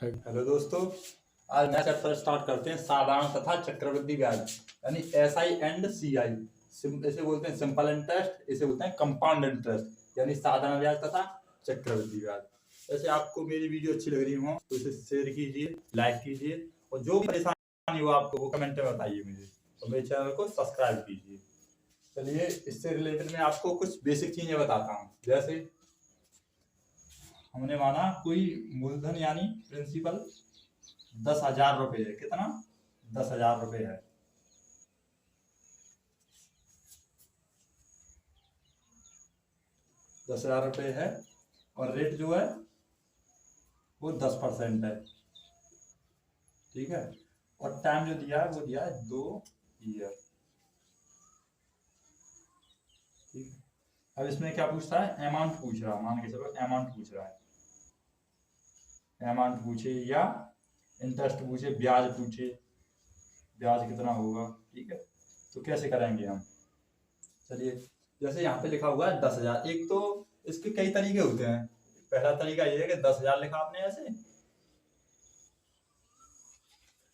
Hello दोस्तों, आज नया चैप्टर स्टार्ट करते हैं। साधारण तथा चक्रवृद्धि ब्याज यानी SI एंड CI। इसे बोलते हैं सिंपल इंटरेस्ट, इसे बोलते हैं कंपाउंड इंटरेस्ट यानी साधारण ब्याज तथा चक्रवृद्धि ब्याज। वैसे आपको मेरी वीडियो अच्छी लग रही हो तो इसे शेयर कीजिए, लाइक कीजिए और जो भी परेशानी हो आपको वो कमेंट में बताइए मुझे, और मेरे चैनल को सब्सक्राइब कीजिए। चलिए इससे रिलेटेड मैं आपको कुछ बेसिक चीजें बताता हूँ। जैसे हमने माना कोई मूलधन यानी प्रिंसिपल 10,000 रुपये है। कितना? 10,000 रुपये है। 10,000 रुपये है और रेट जो है वो 10% है। ठीक है, और टाइम जो दिया है वो दिया है 2 ईयर। ठीक है, अब इसमें क्या पूछ रहा है? अमाउंट पूछ रहा है। मान के चलो अमाउंट पूछ रहा है, अमाउंट पूछे या इंटरेस्ट पूछे, ब्याज पूछे, ब्याज कितना होगा। ठीक है, तो कैसे करेंगे हम? चलिए, जैसे यहाँ पे लिखा हुआ है 10,000। एक तो इसके कई तरीके होते हैं। पहला तरीका ये है कि 10,000 लिखा आपने ऐसे।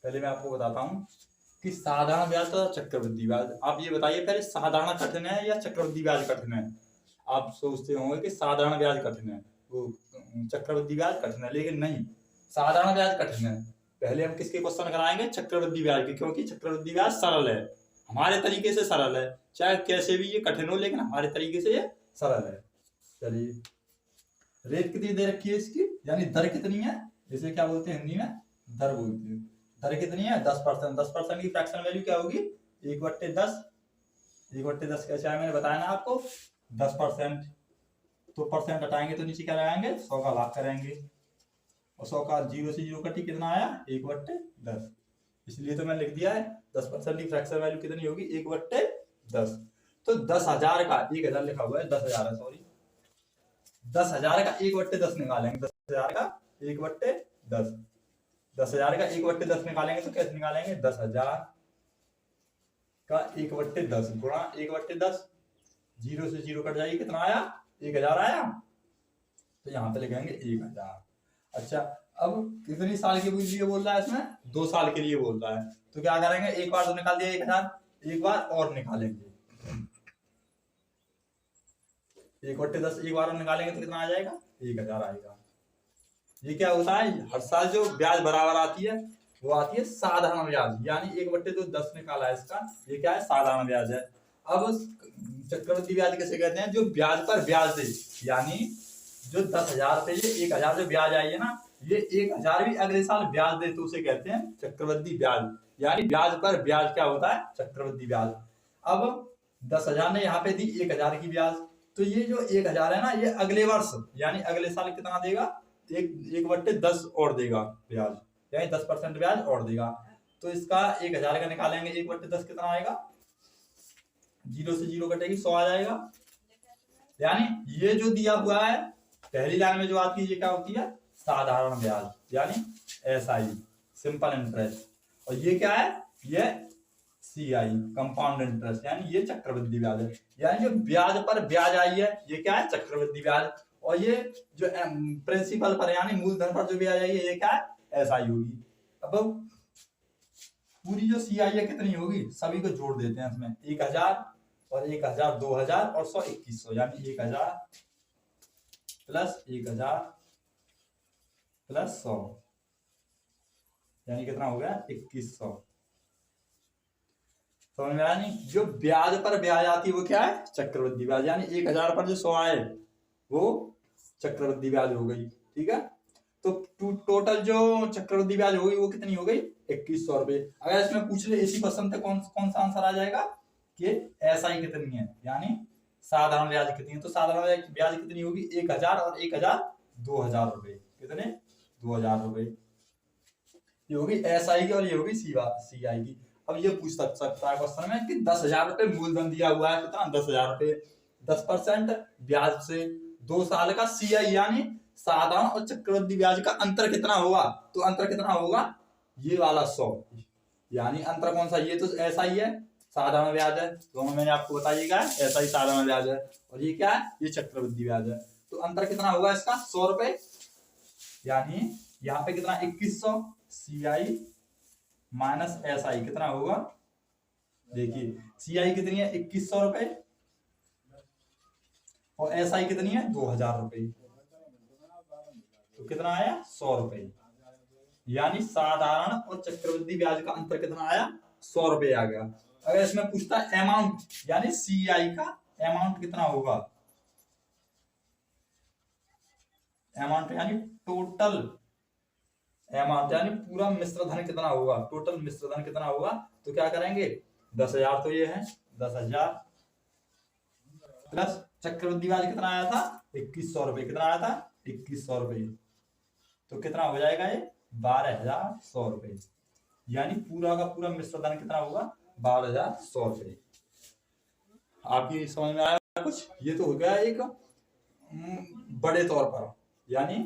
पहले मैं आपको बताता हूँ कि साधारण ब्याज तथा चक्रवृद्धि ब्याज। आप ये बताइए पहले, साधारण कठिन है या चक्रवृद्धि ब्याज कठिन है? आप सोचते होंगे कि साधारण ब्याज कठिन है, वो चक्रवृद्धि ब्याज कठिन है, लेकिन नहीं, साधारण ब्याज कठिन है। पहले हम किसके क्वेश्चन कराएंगे? चक्रवृद्धि ब्याज के, क्योंकि चक्रवृद्धि ब्याज सरल है, हमारे तरीके से सरल है। चाहे कैसे भी ये कठिन हो, लेकिन हमारे तरीके से ये सरल है। चलिए, रेट कितनी दे रखी है इसकी, यानी दर कितनी है, इसे क्या बोलते हैं हिंदी में? दर बोलते हैं। दर कितनी है? 10%। 10% की फ्रैक्शन वैल्यू क्या होगी? 1/10। 1/10 कैसे आया मैंने बताया ना आपको, 10%। तो परसेंट हटाएंगे तो नीचे क्या लगाएंगे? 100 का भाग करेंगे, और 100 का 0 से 0 कटी, कितना आया? 1/10। इसलिए तो मैंने लिख दिया है 10% की फ्रैक्शन वैल्यू कितनी होगी? 1/10। तो 10,000 का 1,000 लिखा हुआ है, 10,000 है, सॉरी। 10,000 का 1/10 निकालेंगे। 10,000 का 1/10। 10,000 का 1/10 निकालेंगे तो कैसे निकालेंगे? 10,000 का 1/10 गुणा 1/10। 0 से 0 कट जाएगी, कितना आया? 1,000 आया। तो यहाँ पे लिखेंगे 1,000। अच्छा, अब कितनी साल के लिए बोल रहा है इसमें? 2 साल के लिए बोल रहा है। तो क्या करेंगे? एक बार तो निकाल दिया 1,000, एक बार और निकालेंगे। 1/10 एक बार और निकालेंगे तो कितना आ जाएगा? 1,000 आएगा। ये क्या होता है? हर साल जो ब्याज बराबर आती है वो आती है साधारण ब्याज, यानी 1/10 निकाला है इसका, ये क्या है? साधारण ब्याज है। अब चक्रवृद्धि ब्याज कैसे कहते हैं? जो ब्याज पर ब्याज दे, यानी जो 10,000 पे ये 1,000 जो ब्याज आई है ना, ये 1,000 भी अगले साल ब्याज दे तो उसे कहते हैं चक्रवृद्धि ब्याज, यानी ब्याज पर ब्याज क्या होता है? चक्रवृद्धि ब्याज। अब 10,000 ने यहाँ पे दी 1,000 की ब्याज, तो ये जो 1,000 है ना, ये अगले वर्ष यानी अगले साल कितना देगा? 1/10 और देगा ब्याज, यानी 10% ब्याज और देगा। तो इसका 1,000 का निकालेंगे 1/10, कितना आएगा? 0 से 0 कटेगी, 100 आ जाएगा। यानी ये जो दिया हुआ है पहली लाइन में जो आती है, ये क्या होती है? साधारण ब्याज, यानी SI सिंपल इंटरेस्ट। और ये क्या है? ये CI कंपाउंड इंटरेस्ट, यानी ये चक्रवृद्धि ब्याज है। यानी जो ब्याज पर ब्याज आई है ये क्या है? चक्रवृद्धि ब्याज। और ये जो प्रिंसिपल पर यानी मूलधन पर जो ब्याज आई है ये क्या है? SI होगी। अब पूरी जो CI है कितनी होगी? सभी को जोड़ देते हैं इसमें, 1,000 और 1,000, 2,000 और 100, 2,100, यानी 1,000 प्लस 1,000 प्लस 100, यानी कितना हो गया? 2,100। समझ में आया नहीं? जो ब्याज पर ब्याज आती है वो क्या है? चक्रवृद्धि ब्याज, यानी 1,000 पर जो 100 आए वो चक्रवृद्धि ब्याज हो गई। ठीक है, तो टोटल जो चक्रवृद्धि ब्याज होगी वो कितनी हो गई? 2,100 रुपए। अगर इसमें पूछ ले इसी क्वेश्चन पे कौन सा आंसर आ जाएगा कि SI कितनी है, यानी साधारण ब्याज कितनी है? तो साधारण ब्याज कितनी होगी? 1,000 और 1,000 2,000 रुपए। कितने? 2,000 रुपए। ये होगी SI की और ये होगी CI की। अब ये पूछ सकता है क्वेश्चन में कि 10,000 रुपए मूलधन दिया हुआ है, कितना? 10,000 रुपए, 10% ब्याज से 2 साल का CI यानी साधारण और चक्रवृद्धि ब्याज का अंतर कितना होगा? तो अंतर कितना होगा? ये वाला 100, यानी अंतर कौन सा? ये तो SI है, साधारण ब्याज है, दोनों मैंने आपको बताइएगा। SI साधारण ब्याज है और ये क्या है? ये चक्रवृद्धि ब्याज है। तो अंतर कितना होगा इसका? 100 रुपए, यानी यहाँ पे कितना 2100 CI माइनस SI कितना होगा, देखिए CI कितनी है 2100 रुपए और SI कितनी है 2000 रुपए, तो कितना आया 100 रुपए। यानी साधारण और चक्रवृद्धि ब्याज का अंतर कितना आया 100 रुपए आ गया। अगर इसमें पूछता है अमाउंट यानी CI का अमाउंट कितना होगा, अमाउंट यानी टोटल अमाउंट यानी पूरा मिश्र धन कितना होगा, टोटल मिश्र धन कितना होगा, तो क्या करेंगे 10,000 तो ये है 10,000 प्लस चक्रवृद्धि ब्याज कितना आया था 2100 रुपए, कितना आया था 2100 रुपए, तो कितना हो जाएगा ये 12,100 रुपए। यानी पूरा का पूरा मिश्र धन कितना होगा 12,100 रुपए। आपकी समझ में आया कुछ, ये तो हो गया एक बड़े तौर पर, यानी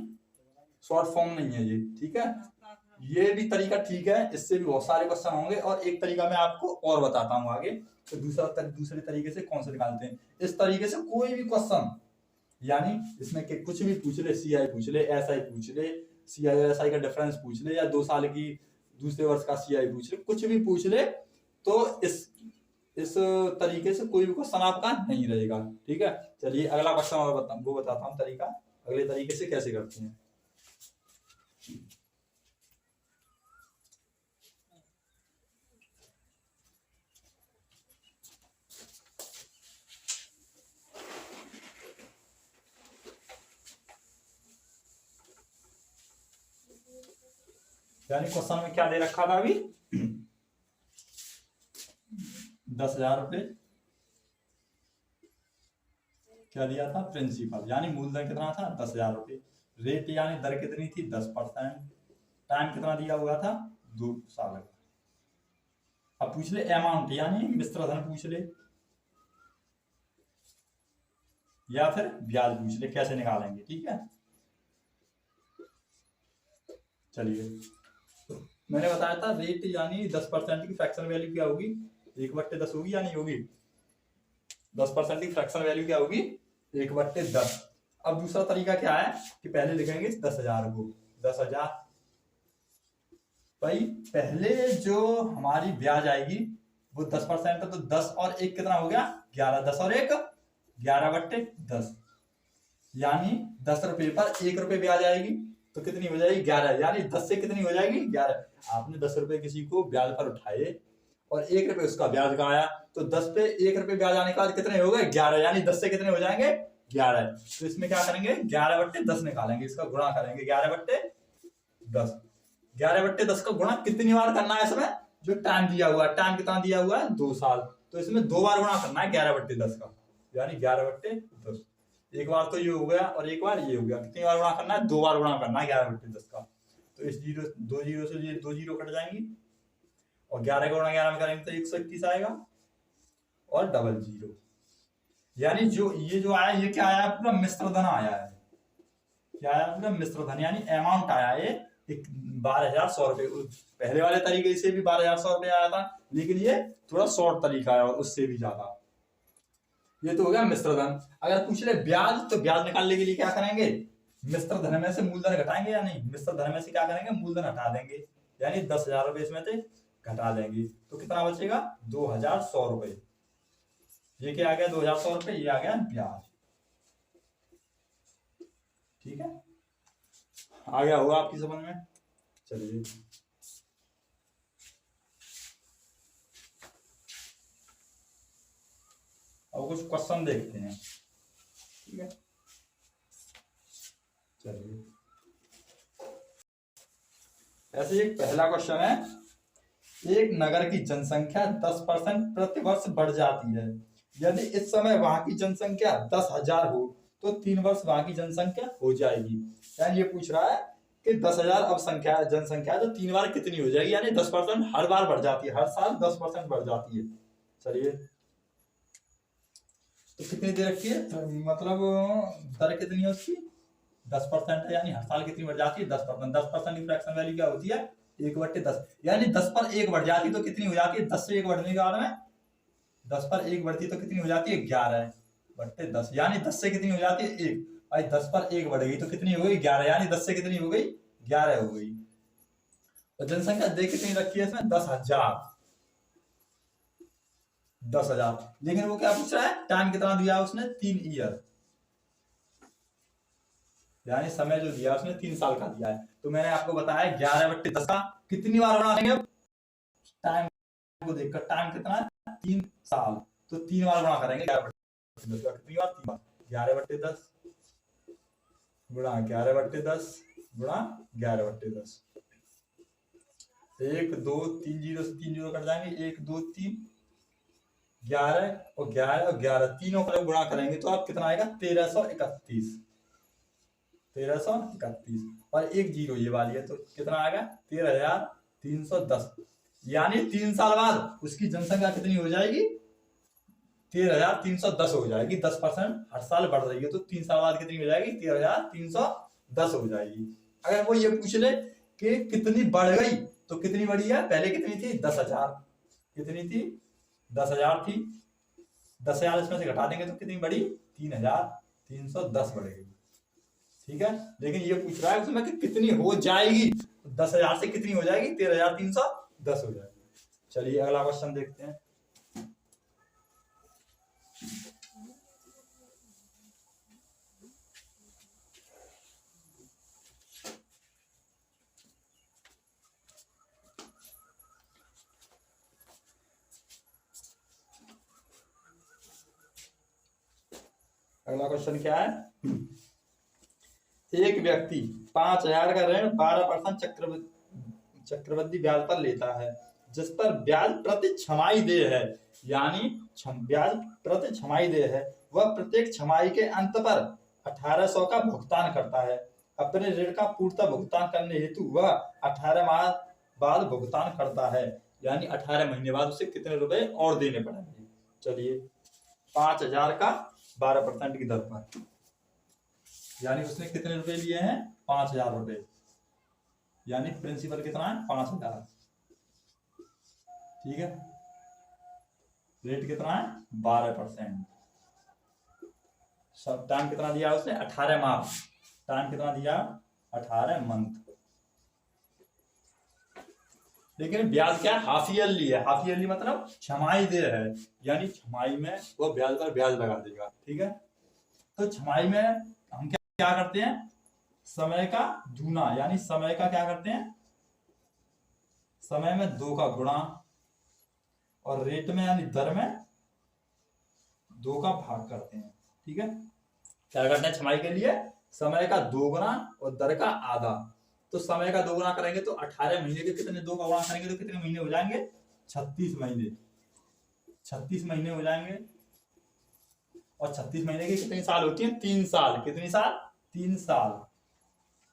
शॉर्ट फॉर्म नहीं है ये, ठीक है। ये भी तरीका ठीक है, इससे भी बहुत सारे क्वेश्चन होंगे और एक तरीका मैं आपको और बताता हूँ आगे, तो दूसरे तरीके से कौन से निकालते हैं। इस तरीके से कोई भी क्वेश्चन यानी इसमें के कुछ भी पूछ ले, CI पूछ ले, SI पूछ ले, CI और SI का डिफरेंस पूछ ले, या 2 साल की दूसरे वर्ष का CI पूछ ले, कुछ भी पूछ ले, तो इस तरीके से कोई भी क्वेश्चन आपका नहीं रहेगा, ठीक है। चलिए अगला क्वेश्चन और बताता हूँ तरीका, अगले तरीके से कैसे करते हैं। यानी क्वेश्चन में क्या दे रखा था अभी 10,000 रुपए क्या दिया था प्रिंसिपल, यानी मूलधन कितना था 10,000 रुपए, रेट यानी दर कितनी थी 10%, टाइम कितना दिया हुआ था 2 साल का। अब पूछ ले अमाउंट यानी मिश्र धन पूछ ले या फिर ब्याज पूछ ले, कैसे निकालेंगे, ठीक है। चलिए मैंने बताया था रेट यानी 10% की फ्रैक्शन वैल्यू क्या होगी 1/10 होगी, यानी होगी 10% की फ्रैक्शन वैल्यू क्या होगी 1/10। अब दूसरा तरीका क्या है कि पहले लिखेंगे 10,000 को 10,000 भाई, पहले जो हमारी ब्याज आएगी वो 10% है, तो 10 और 1 कितना हो गया 11, 10 और 1 11/10, यानी 10 रुपए पर 1 रुपए ब्याज आएगी तो कितनी हो जाएगी 11, यानी 10 से कितनी हो जाएगी 11। आपने 10 रुपए किसी को ब्याज पर उठाए और 1 रुपए उसका ब्याज का आया, तो 10 पे 1 रुपए ब्याज आने के बाद कितने हो गए 11, यानी 10 से कितने हो जाएंगे 11। तो इसमें क्या करेंगे 11/10 निकालेंगे, इसका गुणा करेंगे 11/10, 11/10 का गुणा कितनी बार करना है इसमें, जो टाइम दिया हुआ है, टाइम कितना दिया हुआ है 2 साल, तो इसमें 2 बार गुणा करना है 11/10 का, यानी 11/10। एक बार तो ये हो गया और एक बार ये हो गया, कितनी बार गुणा करना है 2 बार गुणा करना है 11/10 का। तो इस 2 जीरो से ये 2 जीरो कट जाएंगी और 11 का गुणा 11 में करेंगे तो 121 आएगा और डबल जीरो, यानी जो ये जो आया ये क्या आया पूरा मिश्र धन आया है, क्या आया पूरा मिश्र धन, यानी अमाउंट आया है 12,100 रुपए। पहले वाले तरीके से भी 12,100 रुपए आया था, लेकिन ये थोड़ा शॉर्ट तरीका है और उससे भी ज्यादा। ये तो हो गया मिश्र धन। अगर पूछ ले ब्याज, तो ब्याज निकालने के लिए क्या करेंगे मिश्र धन में से मूलधन घटाएंगे, या नहीं मिश्र धन में से क्या करेंगे मूलधन हटा देंगे, यानी 10,000 रुपए इसमें से घटा देंगे, तो कितना बचेगा 2,100 रुपए। ये क्या आ गया 2,100 रुपए, ये आ गया ब्याज, ठीक है। आ गया होगा आपकी समझ में। चलिए अब कुछ क्वेश्चन देखते हैं, ठीक है। चलिए ऐसे एक पहला क्वेश्चन है, एक नगर की जनसंख्या 10% प्रति वर्ष बढ़ जाती है, यदि इस समय वहां की जनसंख्या 10,000 हो तो 3 वर्ष वहां की जनसंख्या हो जाएगी। यानी ये पूछ रहा है कि 10,000 अब जनसंख्या तो 3 बार कितनी हो जाएगी, यानी 10% हर बार बढ़ जाती है, हर साल 10% बढ़ जाती है। चलिए तो कितनी दे रखी है, मतलब दर कितनी है उसकी 10% है, यानी हर साल कितनी बढ़ जाती है 10%। 10% की फ्रैक्शन वैल्यू क्या होती है 1/10, यानी 10 पर 1 बढ़ जाती तो कितनी हो जाती है 10 से 1 बढ़ने के बाद में 10 पर 1 बढ़ती तो कितनी हो जाती है 11/10, यानी 10 से कितनी हो जाती है 1, भाई 10 पर 1 बढ़ गई तो कितनी हो गई 11, यानी 10 से कितनी हो गई 11 हो गई। और जनसंख्या देख कितनी रखी है इसमें, 10,000। 10,000, लेकिन वो क्या पूछ रहा है, टाइम कितना दिया उसने, 3 ईयर, यानी समय जो दिया उसने 3 साल का दिया है। तो मैंने आपको बताया 11/10 का कितनी बार बना देंगे, टाइम को देखकर, टाइम कितना है 3 साल, तो 3 बार गुणा करेंगे 11/10 का, कितनी बार, 3 बार। 11/10 गुणा 11/10 गुणा 11/10, 1 2 3 जीरो से 3 जीरो कट जाएंगे, 1 2 3, 11 और 11 और 11, तीनों का गुणा करेंगे तो आप कितना आएगा, 1331। 1331 और एक जीरो ये वाली है, तो कितना आएगा, 13,310। यानी 3 साल बाद उसकी जनसंख्या कितनी हो जाएगी, 13,310 हो जाएगी। 10% हर साल बढ़ रही है, तो 3 साल बाद कितनी हो जाएगी, 13,310 हो जाएगी। अगर वो ये पूछ ले कि कितनी बढ़ गई, तो कितनी बढ़ी है, पहले कितनी थी, 10,000, कितनी थी, 10,000 थी, 10,000 इसमें से घटा देंगे तो कितनी बढ़ी, 3,310 बढ़ेगी। ठीक है, लेकिन ये पूछ रहा है उसमें कि कितनी हो जाएगी, 10,000 से कितनी हो जाएगी, 13,310 हो जाएगी। चलिए अगला क्वेश्चन देखते हैं। अगला क्वेश्चन क्या है, एक व्यक्ति 5,000 का ऋण 12% चक्रवृद्धि ब्याज पर लेता है, जिस पर ब्याज प्रति छमाही देय है, यानी ब्याज प्रति छमाही देय है। वह प्रत्येक छमाही के अंत पर 1,800 का भुगतान करता है। अपने ऋण का पूर्णतः भुगतान करने हेतु वह 18 माह बाद भुगतान करता है, यानी 18 महीने बाद उसे कितने रुपए और देने पड़ेंगे। चलिए 5,000 का 12% की दर पर, यानी उसने कितने रुपए लिए हैं, 5,000 रुपए, यानी प्रिंसिपल कितना है, 5,000। ठीक है, रेट कितना है, 12%। सब टाइम कितना दिया उसने, 18 माह, टाइम कितना दिया, 18 मंथ। लेकिन ब्याज क्या, हाफ ईयरली है, हाफ ईयरली मतलब छमाही दे है, यानी छमाही में वो ब्याज पर ब्याज लगा देगा। ठीक है, तो छमाही में हम क्या करते हैं, समय का दूना, यानी समय का क्या करते हैं, समय में 2 का गुणा, और रेट में यानी दर में 2 का भाग करते हैं। ठीक है, क्या करते हैं, छमाही के लिए समय का 2 गुना और दर का आधा। तो समय का 2 गुना करेंगे तो 18 महीने के कितने, 2 का गुणा करेंगे तो कितने महीने हो जाएंगे, 36 महीने। 36 महीने हो जाएंगे, और 36 महीने की कितनी साल होती है, 3 साल। कितनी साल, 3 साल,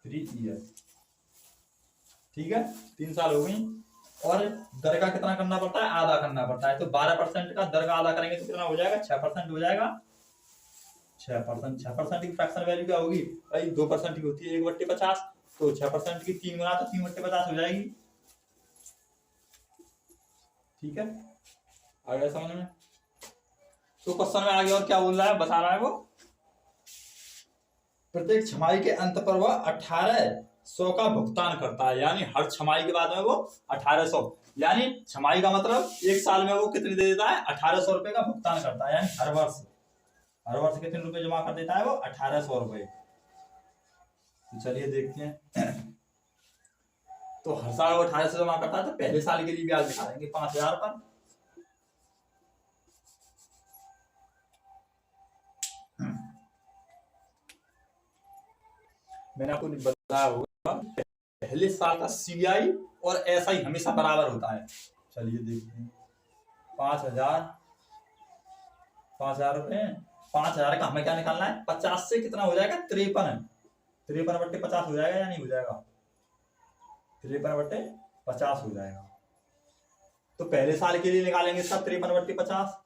3 ईयर। ठीक है, 3 साल हो गई, और दर का कितना करना पड़ता है, आधा करना पड़ता है। तो 12% का दर का आधा करेंगे तो कितना हो जाएगा, 6% हो जाएगा। 6%, 6% की फ्रैक्शन वैल्यू क्या होगी भाई, 2% की होती है 1/50, तो 6% की 3 गुना तो 3/50 हो जाएगी। ठीक है, आ गया समझ में। तो क्वेश्चन में आगे और क्या बोल रहा है, बता रहा है वो, प्रत्येक छमाही के अंत पर वह 1,800 का भुगतान करता है, यानी हर छमाही के बाद में वो 1,800, यानी छमाही का मतलब एक साल में वो कितने दे देता है, 1,800 रुपए का भुगतान करता है, यानी हर वर्ष कितने रुपए जमा कर देता है वो, 1,800 रुपए। तो चलिए देखते हैं। तो हर साल वो 1,800 जमा करता है, तो पहले साल के लिए ब्याज दिखा देंगे 5,000 पर। मैंने आपको बताया होगा पहले साल का CI और SI हमेशा बराबर होता है। चलिए देखते हैं, 5,000 रुपए, 5,000 का हमें क्या निकालना है, 50 से कितना हो जाएगा, 53, 53/50 हो जाएगा या नहीं हो जाएगा, 53/50 हो जाएगा। तो पहले साल के लिए निकालेंगे इसका 53/50,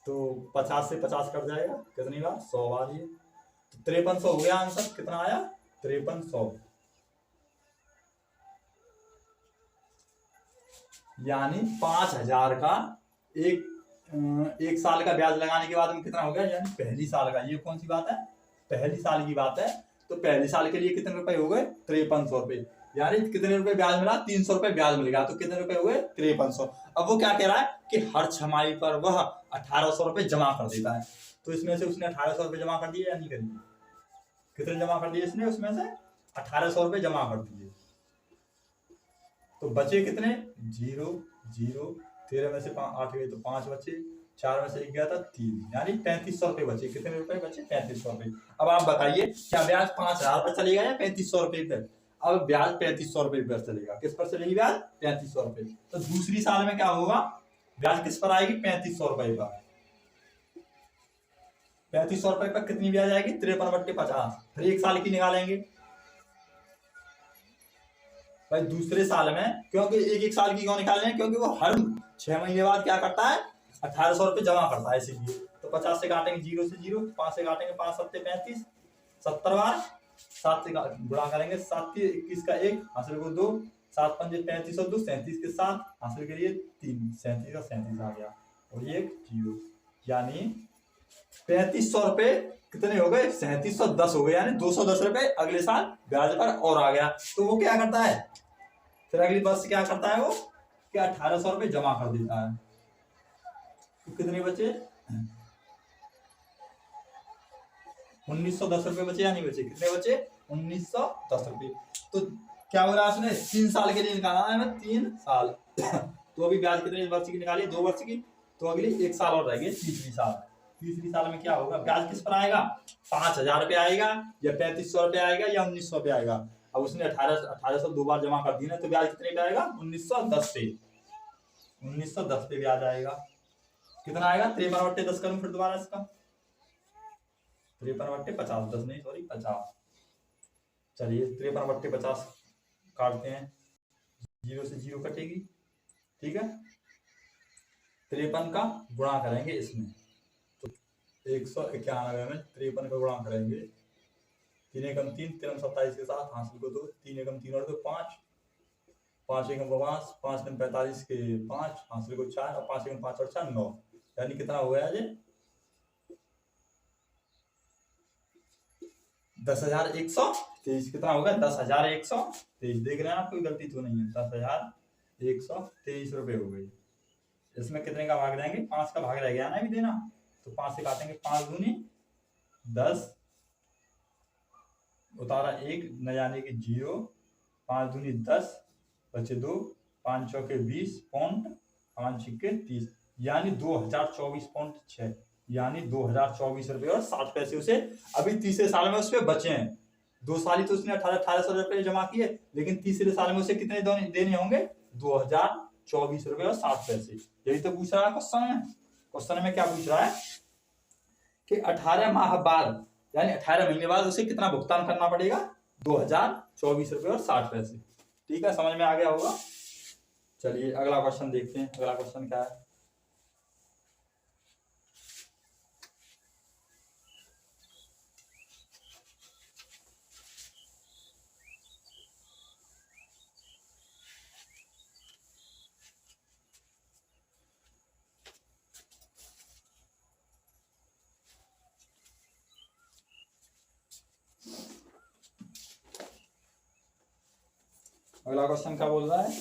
तो 50 से 50 कट जाएगा, कितनी बार, 100 बार। ये तो 5300 हो गया आंसर, कितना आया, 5300। यानी 5,000 का एक साल का ब्याज लगाने के बाद में कितना हो गया, यानी पहली साल का। ये कौन सी बात है, पहली साल की बात है, तो पहली साल के लिए कितने रुपए हो गए? 5300 रुपए। यानी कितने रुपए ब्याज मिला? 300 रुपए ब्याज मिल गया, तो कितने रुपए हुए? 5300। अब वो क्या कह रहा है कि हर छमाही पर वह 1800 रुपए जमा कर देता है। तो इसमें से उसने 1800 रुपए जमा कर दिए या नहीं कर दिए? कितने जमा कर दिए इसने? उसमें से 1800 रुपए जमा कर दिए। तो बचे कितने? 0 0, 13 में से 8 गए तो 5 बचे, 4 में से 1 गया था 3, यानी 3500 रुपए बचे। कितने रुपए बचे? 3500 रुपए। अब आप बताइए क्या ब्याज 5000 पर चलेगा या 3500 रुपए पर? अब ब्याज 3500 रुपए पर चलेगा। किस पर चलेगी ब्याज? 3500 रुपए। तो दूसरी साल में क्या होगा? ब्याज किस पर आएगी? 3500 रुपए पर। 3500 रुपए पर कितनी ब्याज आएगी? 53/50। फिर एक साल की निकालेंगे भाई दूसरे साल में, क्योंकि एक साल की क्यों निकाल रहे हैं? क्योंकि वो हर 6 महीने बाद क्या करता है? 1800 रुपए जमा करता है, इसीलिए। तो 50 से काटेंगे 0 से 0, 5 से काटेंगे 5 7 35, 70 बार 7 से गुणा करेंगे, 7 के 21 का 1 हासिल को 2, 7 पंजे 35 और 2 37 के 7 हासिल करिए 3, 37 का 37 आ गया और ये 0। यानी 3500 रुपए कितने हो गए? 3710 हो गए, यानी 210 रुपए अगले साल ब्याज पर और आ गया। तो वो क्या करता है फिर अगली वर्ष क्या करता है? वो कि 1800 रुपए जमा कर देता है। तो कितने बचे? 1910 रुपए बचे या नहीं बचे? कितने बचे? 1910 रुपए। तो क्या बोला उसने? 3 साल के लिए निकाला है, 3 साल। तो अभी ब्याज कितने वर्ष की निकाली? 2 वर्ष की। तो अगली 1 साल और रहेगी, तीसरी साल। तीसरी साल में क्या होगा? ब्याज किस पर आएगा? 5000 रुपए आएगा या 3500 रुपए आएगा या 1900 रुपए आएगा? अब उसने 1800 2 बार जमा कर दी ना, तो ब्याज कितने पे आएगा? 1910 पे। 1910 पे ब्याज आएगा। कितना आएगा? 53/10 करूं फिर दोबारा इसका? 53/50, 10 नहीं सॉरी 50। चलिए 53/50 काटते हैं, 0 से 0 कटेगी, ठीक है। 53 का गुणा करेंगे इसमें, तो 191 में 53 का गुणा करेंगे। 3 एकम 3, 3 27 के साथ हासिल को 2, 3 एकम 3 और 2 5, 5 एकम 5, 5 एकम 45 के 5 हासिल को 4 और 5 एकम 5 और 4 9। यानी कितना हो गया जी? 10,123। कितना होगा? 10,123। देख रहे हैं आप? कोई गलती तो नहीं है। 10,123 रुपए हो गई। इसमें कितने का भाग देंगे? 5 का भाग रह गया ना अभी देना, तो 5 से काटेंगे, 5 दूनी 10, उतारा 1 न जाने की 0, 5 दूनी 10 बचे 2, 5 चौके 20 पॉइंट, 5 छिक्के 30, यानी 2024.6, यानी 2024 रुपए और 60 पैसे उसे अभी तीसरे साल में उसपे बचे हैं। 2 साल ही तो उसने 1800 रुपए जमा किए, लेकिन तीसरे साल में उसे कितने देने होंगे? 2024 रुपए और 60 पैसे। यही तो पूछ रहा है क्वेश्चन में। क्वेश्चन में क्या पूछ रहा है कि 18 माह बाद यानी 18 महीने बाद उसे कितना भुगतान करना पड़ेगा? 2024 रुपए और 60 पैसे। ठीक है, समझ में आ गया होगा। चलिए अगला क्वेश्चन देखते हैं। अगला क्वेश्चन क्या है? अगला क्वेश्चन क्या बोल रहा है?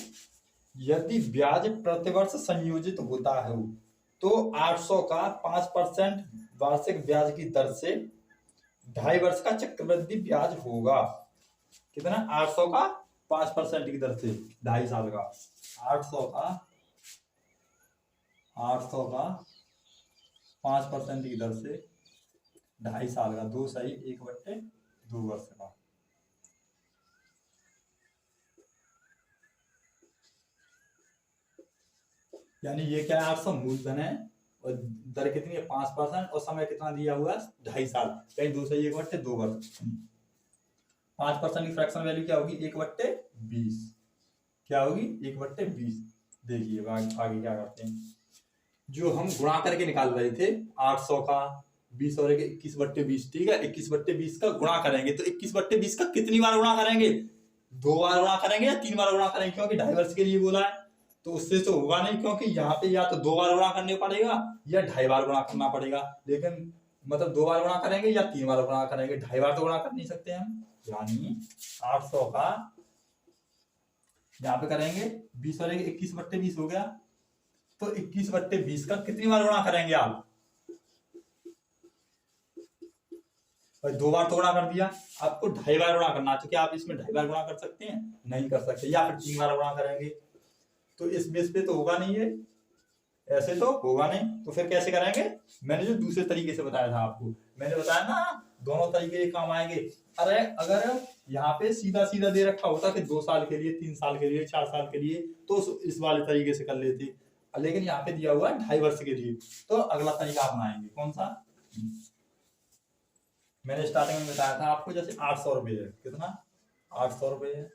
यदि ब्याज प्रतिवर्ष संयोजित होता है तो 800 का 5% वार्षिक ब्याज की दर से 2.5 वर्ष का चक्रवृद्धि ब्याज होगा। कितना? 800 का 5% की दर से 2.5 साल का। 800 का 5% की दर से 2.5 साल का, 2 सही 1/2 वर्ष का। यानी ये क्या है? 800 मूलधन है और दर कितनी है? 5% और समय कितना दिया हुआ है? 2.5 साल। कहीं 2 से 1/2 वर्ष। 5% की फ्रैक्शन वैल्यू क्या होगी? 1/20। क्या होगी? 1/20। देखिए आगे क्या करते हैं। जो हम गुणा करके निकाल रहे थे 800 का 20 और 21/20, ठीक है। 21/20 का गुणा करेंगे तो 21/20 का कितनी बार गुणा करेंगे? 2 बार गुणा करेंगे या 3 बार गुणा करेंगे? क्योंकि 2.5 वर्ष के लिए बोला है, तो उससे तो होगा नहीं, क्योंकि यहाँ पे या तो 2 बार गुणा करने पड़ेगा या 2.5 बार गुणा करना पड़ेगा। लेकिन मतलब 2 बार गुणा करेंगे या 3 बार गुणा करेंगे, 2.5 बार तो गुणा कर नहीं सकते हम। यानी 800 का यहाँ पे करेंगे 20 और 21/20 हो गया, तो 21/20 का कितनी बार गुणा करेंगे आप? और 2 बार तो गुणा कर दिया, आपको 2.5 बार गुणा करना है, तो क्या आप इसमें 2.5 बार गुणा कर सकते हैं? नहीं कर सकते, या फिर 3 बार गुणा करेंगे, तो इस बेस पे तो होगा नहीं, ये ऐसे तो होगा नहीं, तो फिर कैसे करेंगे? मैंने जो दूसरे तरीके से बताया था आपको, मैंने बताया ना दोनों तरीके काम आएंगे। अरे अगर यहाँ पे सीधा सीधा दे रखा होता कि 2 साल के लिए, 3 साल के लिए, 4 साल के लिए, तो इस वाले तरीके से कर लेते, लेकिन यहाँ पे दिया हुआ है 2.5 वर्ष के लिए, तो अगला तरीका अपनाएंगे। कौन सा? मैंने स्टार्टिंग में बताया था आपको, जैसे 800 रुपये है, कितना? 800 रुपये है,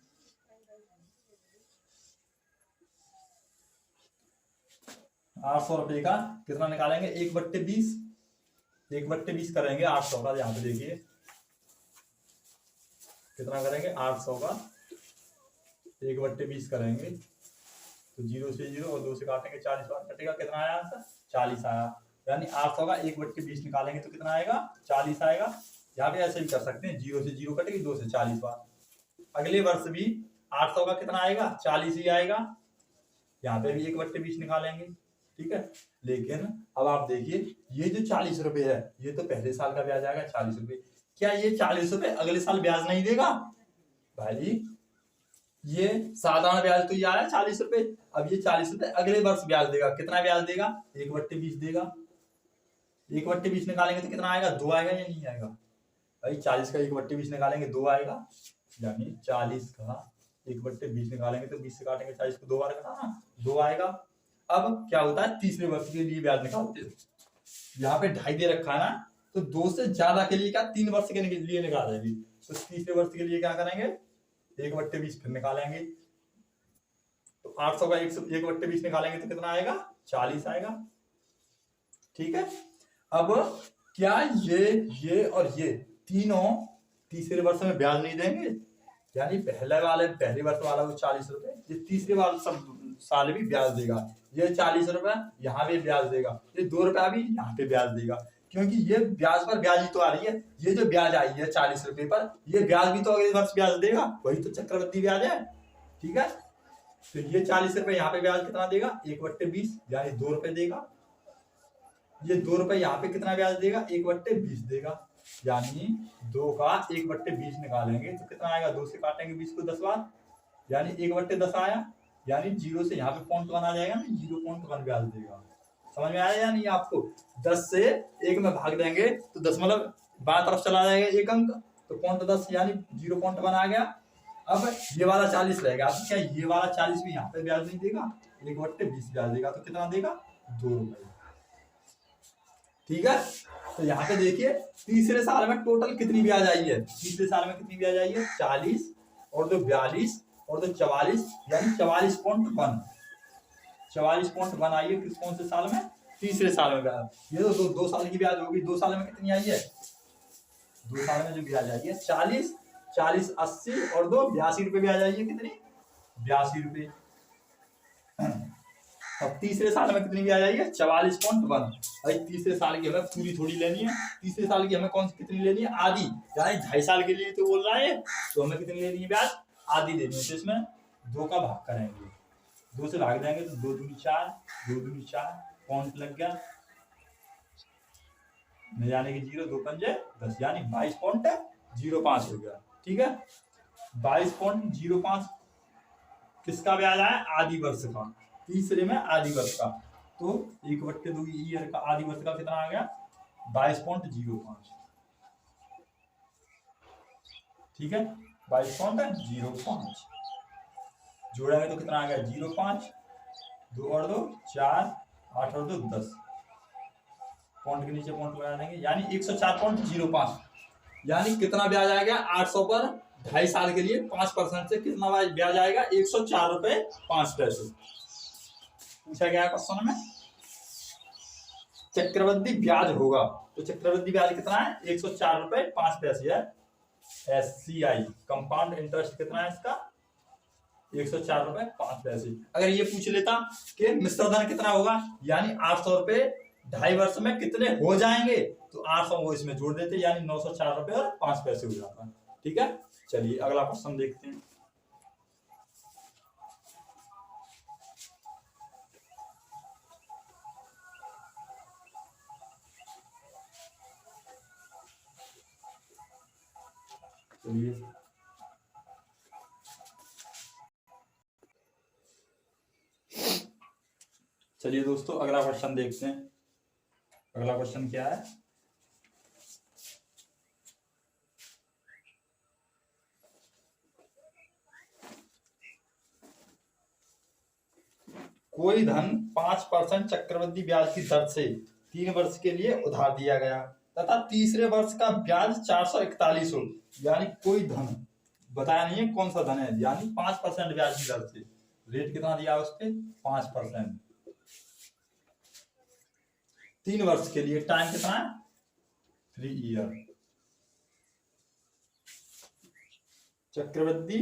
800 रुपये का कितना निकालेंगे? 1/20, 1/20 करेंगे 800 का। यहाँ पे देखिए कितना करेंगे? 800 का 1/20 करेंगे, तो 0 से 0 और 2 से काटेंगे, 40 बार कटेगा, कितना आया आंसर? 40 आया। यानी 800 का 1/20 निकालेंगे तो कितना आएगा? 40 आएगा। यहाँ पे ऐसे भी कर सकते हैं, 0 से 0 कटेगी, 2 से 40 बार। अगले वर्ष भी 800 का कितना आएगा? 40 ही आएगा। यहाँ पे भी 1/20 निकालेंगे, ठीक है। लेकिन अब आप देखिए, ये जो 40 रुपए है, ये तो पहले साल का ब्याज आएगा 40 रुपए। क्या ये 40 रुपए अगले साल ब्याज नहीं देगा? भाई ये साधारण ब्याज तो ये आया 40 रुपए, अब ये 40 रुपए अगले वर्ष ब्याज देगा। कितना ब्याज देगा? 1/20 देगा। 1/20 निकालेंगे तो कितना आएगा? 2 आएगा या नहीं आएगा? भाई 40 का 1/20 निकालेंगे 2 आएगा, यानी 40 का 1/20 निकालेंगे तो 20 से काटेंगे, 40 को 2 बार घटाना, 2 आएगा। अब क्या होता है? तीसरे वर्ष के लिए ब्याज निकालते हो, यहाँ पे 2.5 दे रखा है ना, तो 2 से ज्यादा के लिए क्या 3 वर्ष के लिए निकालेंगे, तो तीसरे वर्ष के लिए क्या करेंगे? 1/20 फिर निकालेंगे, तो 800 का 1/20 निकालेंगे तो कितना आएगा? 40 आएगा, ठीक है। अब क्या ये और ये तीनों तीसरे वर्ष में ब्याज नहीं देंगे? यानी पहले वर्ष वाला वो 40 रुपए, ये तीसरे साल भी ब्याज देगा। ये 40 रुपए यहाँ भी ब्याज देगा, ये 2 रुपया भी यहाँ पे ब्याज देगा, क्योंकि ये ब्याज पर ब्याज ही तो आ रही है। ये जो ब्याज आई है 40 रुपए पर, ये ब्याज भी तो अगले वर्ष ब्याज देगा, वही तो चक्रवृद्धि ब्याज है, ठीक है। तो ये 40 रुपए यहाँ पे ब्याज कितना देगा? 1/20, यानी 2 रुपए देगा। ये 2 रुपए यहाँ पे कितना ब्याज देगा? 1/20 देगा, यानी 2 का 1/20 निकालेंगे तो कितना आएगा? 2 से काटेंगे 20 को 10 बार, यानी 1/10 आया, यानी 0 से यहाँ पे 0.1 आ जाएगा ना, 0.1 ब्याज देगा। समझ में आया या नहीं आपको? 10 से 1 में भाग देंगे तो 10 मतलब बाएं तरफ चला जाएगा एक अंक, तो 0.10 यानी 0.1 आ गया। अब ये वाला 40 रहेगा, अब क्या ये वाला 40 भी यहाँ पे ब्याज नहीं देगा? 1/20 ब्याज देगा, तो कितना देगा? 2 रुपए, ठीक है। तो यहाँ पे देखिए तीसरे साल में टोटल कितनी ब्याज आई है? तीसरे साल में कितनी ब्याज आई है? 40 और 2 42 और 2 44, यानी 44.1, 44.1 आई है। किस कौन से साल में? तीसरे साल में ब्याज। ये तो 2 साल की ब्याज होगी। 2 साल में कितनी आई है? 2 साल में जो ब्याज आई है 40, 40 80 और 2 82 रुपए ब्याज आई है। कितनी? 82 रुपए। अब तीसरे साल में कितनी ब्याज आई है? 44.1। भाई तीसरे साल की हमें पूरी थोड़ी लेनी है, तीसरे साल की हमें कौन सी कितनी लेनी है? आधी, यानी 2.5 साल के लिए तो बोल रहा है, तो हमें कितनी लेनी है ब्याज? आधी लेनी है। तो इसमें 2 का भाग करेंगे, 2 से भाग देंगे तो 2 दूनी 4, 2 दूनी 4, पॉइंट लग गया, न जाने की 0, 2 पंजे 10, यानी 22.05 हो गया, ठीक है। 22.05 किसका ब्याज आया? आधी वर्ष का, तीसरे में आधी वर्ष का। तो 1/2 ईयर का आधी वर्ष का कितना आ गया? 22.05, ठीक है। 22.05 जोड़ेंगे तो कितना आ गया? 0.5, 2 और 2 4, 8 और 2 10, पॉइंट के नीचे पॉइंट लगा देंगे, यानी 104.05। यानी कितना ब्याज आएगा? 800 पर 2.5 साल के लिए 5% से कितना ब्याज आएगा? 104 रुपए 5 पैसे। पूछा गया क्वेश्चन में चक्रवृद्धि ब्याज होगा, तो चक्रवृद्धि ब्याज कितना है? 104 रुपए 5 पैसे है। SCI कंपाउंड इंटरेस्ट कितना है इसका? 104 रुपए 5 पैसे। अगर ये पूछ लेता कि मिश्र धन कितना होगा, यानी 800 रुपए 2.5 वर्ष में कितने हो जाएंगे, तो 800 वो इसमें जोड़ देते, यानी 904 रुपये और 5 पैसे हो जाता। ठीक है, चलिए अगला क्वेश्चन देखते हैं। चलिए दोस्तों अगला क्वेश्चन देखते हैं। अगला क्वेश्चन क्या है? कोई धन 5% चक्रवृद्धि ब्याज की दर से 3 वर्ष के लिए उधार दिया गया तथा तीसरे वर्ष का ब्याज 441 हो, यानी कोई धन बताया नहीं है कौन सा धन है, यानी 5% ब्याज की दर से रेट कितना दिया उस पे 5%, 3 वर्ष के लिए, टाइम कितना है 3 ईयर। चक्रवृद्धि